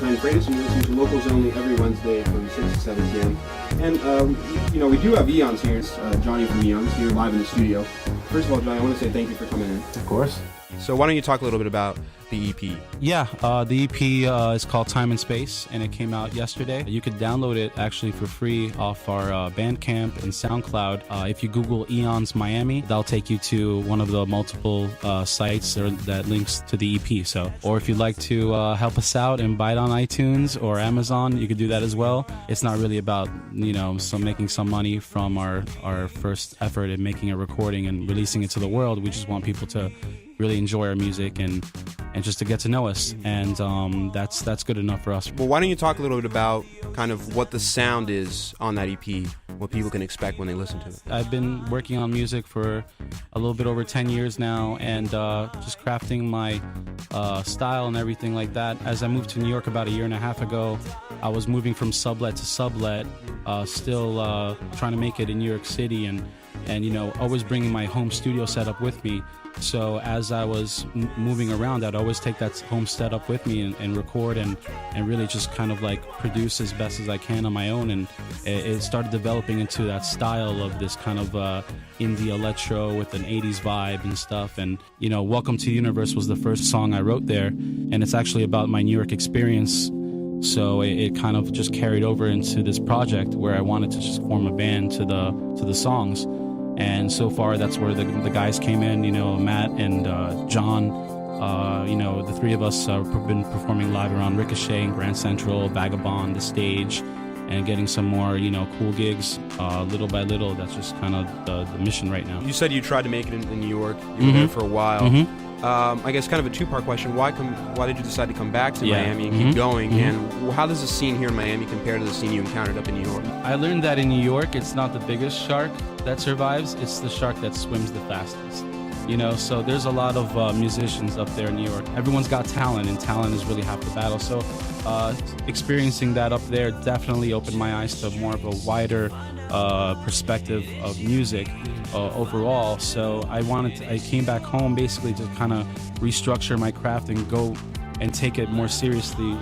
Time Freitas, and you're listening to Locals Only every Wednesday from 6 to 7 p.m. And, we do have Eons here. It's Johnny from Eons here live in the studio. First of all, Johnny, I want to say thank you for coming in. Of course. So why don't you talk a little bit about the EP? Yeah, the EP is called Time and Space, and it came out yesterday. You could download it actually for free off our Bandcamp and SoundCloud. If you Google Eons Miami, that'll take you to one of the multiple sites that links to the EP. Or if you'd like to help us out and buy it on iTunes or Amazon, you could do that as well. It's not really about making some money from our first effort in making a recording and releasing it to the world. We just want people to really enjoy our music and just to get to know us, and that's good enough for us. Well, why don't you talk a little bit about kind of what the sound is on that EP, what people can expect when they listen to it? I've been working on music for a little bit over 10 years now, and just crafting my style and everything like that. As I moved to New York about a year and a half ago, I was moving from sublet to sublet, still trying to make it in New York City, and always bringing my home studio setup with me. So as I was moving around, I'd always take that home setup with me and record and really just kind of like produce as best as I can on my own. And it started developing into that style of this kind of indie electro with an 80s vibe and stuff. And, Welcome to the Universe was the first song I wrote there. And it's actually about my New York experience. So it kind of just carried over into this project where I wanted to just form a band to the songs. And so far, that's where the guys came in, Matt and John. The three of us have been performing live around Ricochet, Grand Central, Vagabond, The Stage, and getting some more, cool gigs little by little. That's just kind of the mission right now. You said you tried to make it in New York. You were there for a while. Mm-hmm. I guess kind of a two-part question. Why did you decide to come back to Miami and keep going? And how does the scene here in Miami compare to the scene you encountered up in New York? I learned that in New York, it's not the biggest shark that survives, it's the shark that swims the fastest. So there's a lot of musicians up there in New York. Everyone's got talent, and talent is really half the battle. So experiencing that up there definitely opened my eyes to more of a wider perspective of music overall. So I came back home basically to kind of restructure my craft and go and take it more seriously,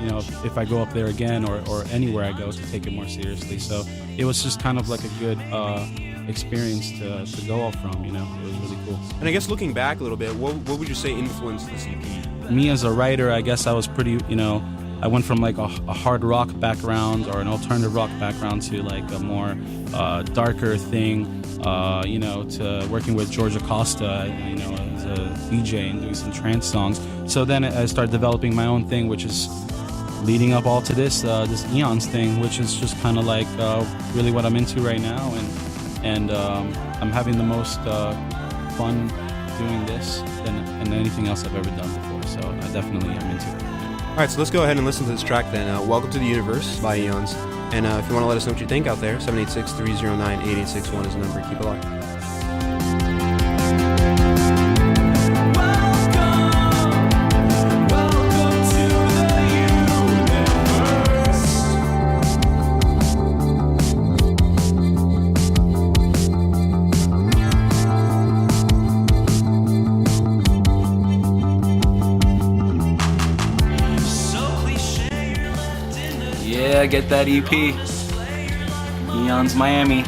if I go up there again or anywhere I go, to take it more seriously. So it was just kind of like a good experience to go off from, It was really cool. And I guess looking back a little bit, what would you say influenced this EP? Me as a writer, I guess I was pretty, I went from like a hard rock background or an alternative rock background to like a more darker thing, to working with George Acosta, as a DJ and doing some trance songs. So then I started developing my own thing, which is leading up all to this Eons thing, which is just kind of like really what I'm into right now, and I'm having the most fun doing this than anything else I've ever done before. So I definitely am into it. All right, so let's go ahead and listen to this track then. Welcome to the Universe by Eons. And if you want to let us know what you think out there, 786-309-8861 is the number. Keep it locked. Yeah, get that EP. Eons Miami.